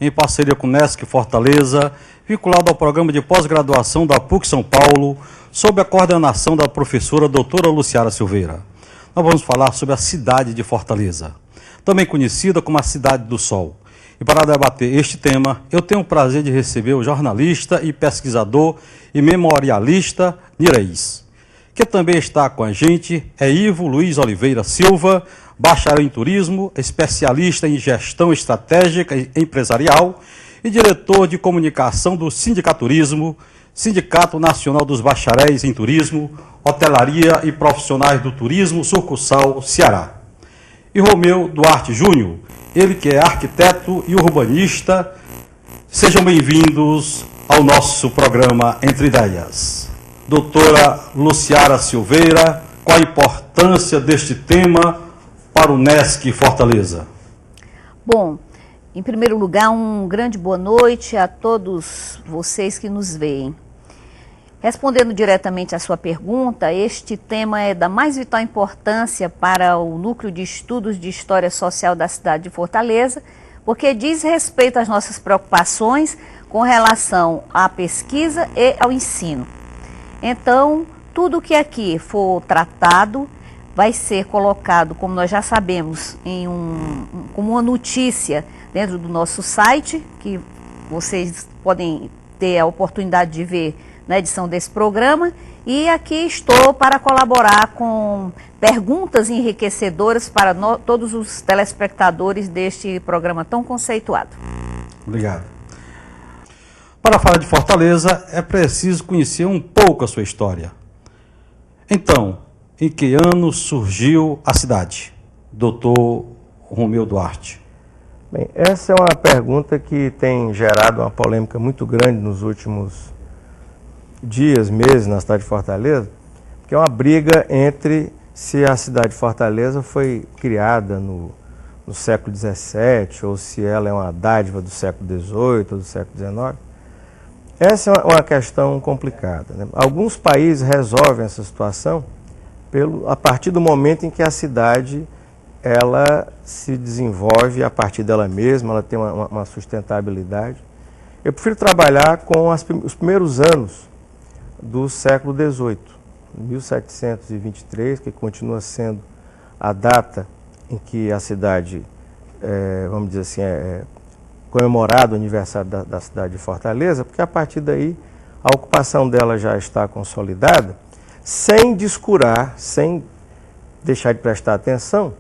em parceria com o Nesc Fortaleza, vinculado ao programa de pós-graduação da PUC São Paulo, sob a coordenação da professora doutora Luciara Silveira. Nós vamos falar sobre a cidade de Fortaleza, também conhecida como a Cidade do Sol. E para debater este tema, eu tenho o prazer de receber o jornalista e pesquisador e memorialista Nireis, que também está com a gente, é Ivo Luiz Oliveira Silva, bacharel em turismo, especialista em gestão estratégica e empresarial e diretor de comunicação do Sindicaturismo, Sindicato Nacional dos Bacharéis em Turismo, Hotelaria e Profissionais do Turismo, sucursal Ceará. E Romeu Duarte Júnior, ele que é arquiteto e urbanista. Sejam bem-vindos ao nosso programa Entre Ideias. Doutora Luciara Silveira, qual a importância deste tema para o Nesc Fortaleza? Bom, em primeiro lugar, grande boa noite a todos vocês que nos veem. Respondendo diretamente à sua pergunta, este tema é da mais vital importância para o Núcleo de Estudos de História Social da cidade de Fortaleza, porque diz respeito às nossas preocupações com relação à pesquisa e ao ensino. Então, tudo que aqui for tratado vai ser colocado, como nós já sabemos, como uma notícia dentro do nosso site, que vocês podem ter a oportunidade de ver na edição desse programa. E aqui estou para colaborar com perguntas enriquecedoras para todos os telespectadores deste programa tão conceituado. Obrigado. Para falar de Fortaleza, é preciso conhecer um pouco a sua história. Então, em que ano surgiu a cidade? Doutor Romeu Duarte. Bem, essa é uma pergunta que tem gerado uma polêmica muito grande nos últimos dias, meses na cidade de Fortaleza, que é uma briga entre se a cidade de Fortaleza foi criada no século XVII ou se ela é uma dádiva do século XVIII ou do século XIX. Essa é uma questão complicada, né? Alguns países resolvem essa situação a partir do momento em que a cidade ela se desenvolve a partir dela mesma, ela tem uma sustentabilidade. Eu prefiro trabalhar com os primeiros anos do século XVIII, 1723, que continua sendo a data em que a cidade, vamos dizer assim, comemorado o aniversário da cidade de Fortaleza, porque a partir daí a ocupação dela já está consolidada, sem descurar, sem deixar de prestar atenção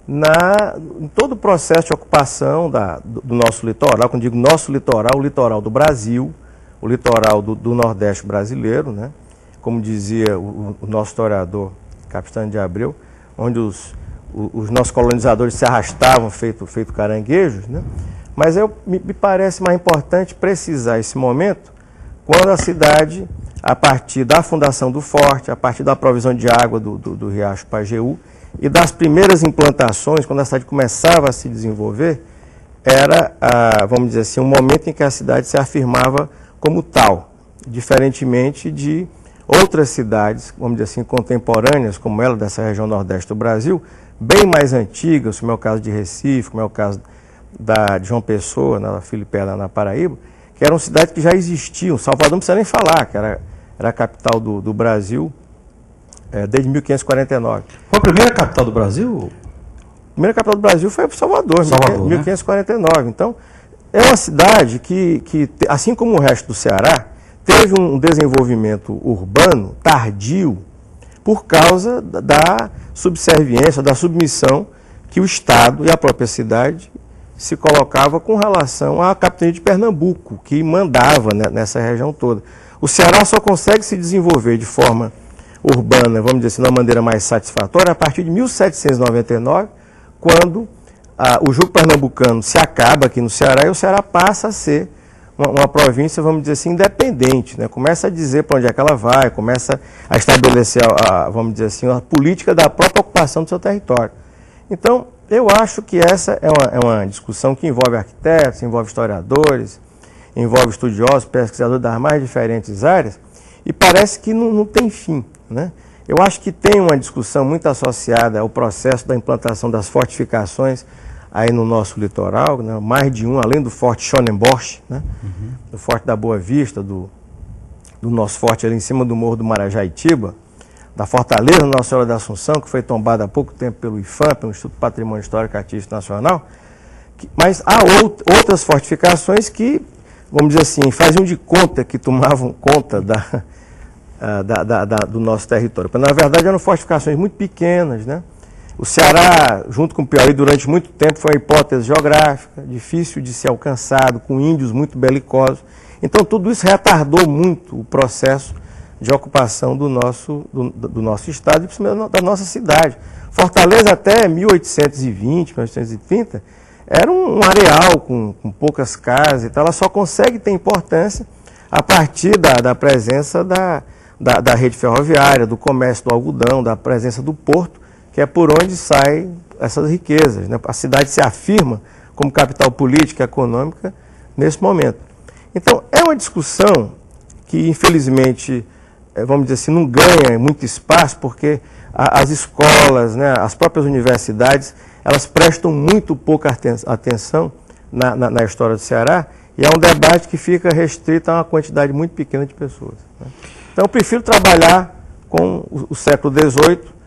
em todo o processo de ocupação do nosso litoral. Quando digo nosso litoral, o litoral do Brasil, o litoral do Nordeste brasileiro, né? Como dizia o nosso historiador Capistrano de Abreu, onde os nossos colonizadores se arrastavam feito caranguejos, né? Mas me parece mais importante precisar esse momento quando a cidade, a partir da fundação do forte, a partir da provisão de água do Riacho Pajeú e das primeiras implantações, quando a cidade começava a se desenvolver, era, vamos dizer assim, um momento em que a cidade se afirmava como tal, diferentemente de outras cidades, vamos dizer assim, contemporâneas, como ela, dessa região nordeste do Brasil, bem mais antigas, como é o caso de Recife, como é o caso de João Pessoa, na Filipe, na Paraíba, que eram cidades que já existiam. Salvador não precisa nem falar, que era a capital do Brasil desde 1549. Foi a primeira capital do Brasil? A primeira capital do Brasil foi Salvador, né? 1549. Então, é uma cidade que, assim como o resto do Ceará, teve um desenvolvimento urbano tardio por causa da subserviência, da submissão que o Estado e a própria cidade se colocava com relação à capitania de Pernambuco, que mandava, né, nessa região toda. O Ceará só consegue se desenvolver de forma urbana, vamos dizer assim, de uma maneira mais satisfatória, a partir de 1799, quando o jugo pernambucano se acaba aqui no Ceará e o Ceará passa a ser uma província, vamos dizer assim, independente, né? Começa a dizer para onde é que ela vai, começa a estabelecer, vamos dizer assim, a política da própria ocupação do seu território. Então, eu acho que essa é uma discussão que envolve arquitetos, envolve historiadores, envolve estudiosos, pesquisadores das mais diferentes áreas, e parece que não tem fim, né? Eu acho que tem uma discussão muito associada ao processo da implantação das fortificações aí no nosso litoral, né? Mais de um, além do Forte Schonenbosch, né? Do Forte da Boa Vista, do nosso forte ali em cima do Morro do Marajaitiba, da Fortaleza Nossa Senhora da Assunção, que foi tombada há pouco tempo pelo IFAM, pelo Instituto Patrimônio Histórico e Artístico Nacional, mas há outras fortificações que, vamos dizer assim, faziam de conta que tomavam conta do nosso território. Mas, na verdade, eram fortificações muito pequenas, né? O Ceará, junto com o Piauí, durante muito tempo foi uma hipótese geográfica, difícil de ser alcançado, com índios muito belicosos. Então, tudo isso retardou muito o processo de ocupação do nosso estado e principalmente da nossa cidade. Fortaleza, até 1820, 1830, era um areal com poucas casas e tal. Ela só consegue ter importância a partir da presença da rede ferroviária, do comércio do algodão, da presença do porto, que é por onde saem essas riquezas, né? A cidade se afirma como capital política e econômica nesse momento. Então, é uma discussão que, infelizmente, vamos dizer assim, não ganha muito espaço, porque as escolas, né, as próprias universidades, elas prestam muito pouca atenção na história do Ceará, e é um debate que fica restrito a uma quantidade muito pequena de pessoas, né? Então, eu prefiro trabalhar com o século XVIII,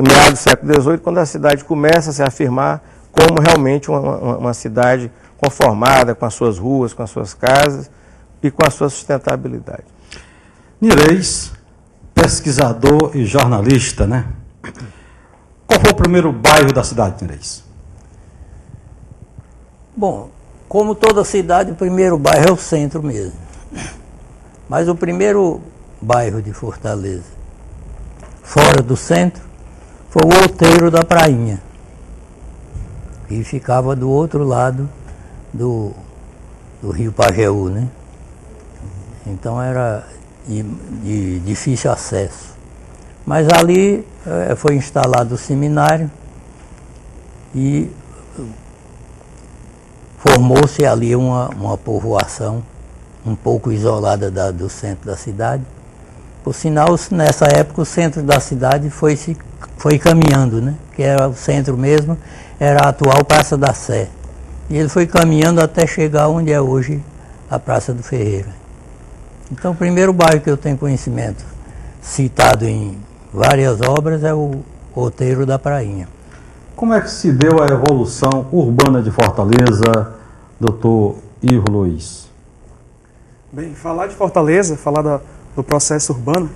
meados do século XVIII, quando a cidade começa a se afirmar como realmente uma cidade conformada com as suas ruas, com as suas casas e com a sua sustentabilidade. Nirez, pesquisador e jornalista, né? Qual foi o primeiro bairro da cidade, Nirez? Bom, como toda cidade, o primeiro bairro é o centro mesmo. Mas o primeiro bairro de Fortaleza, fora do centro, foi o Outeiro da Prainha, que ficava do outro lado do Rio Pajeú, né? Então era de difícil acesso. Mas ali foi instalado o seminário e formou-se ali uma povoação um pouco isolada do centro da cidade. Por sinal, nessa época o centro da cidade foi caminhando, né? Que era o centro mesmo, era a atual Praça da Sé. E ele foi caminhando até chegar onde é hoje a Praça do Ferreira. Então, o primeiro bairro que eu tenho conhecimento, citado em várias obras, é o Outeiro da Prainha. Como é que se deu a evolução urbana de Fortaleza, doutor Ivo Luiz? Bem, falar de Fortaleza, falar do processo urbano,